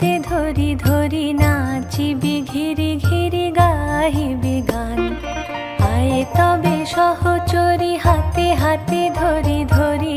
হাতে ধরি ধরি নাচিবি ঘিরি ঘিরি গাহিবি গান। আয়ে তবে সহচরি হাতে হাতে ধরি ধরি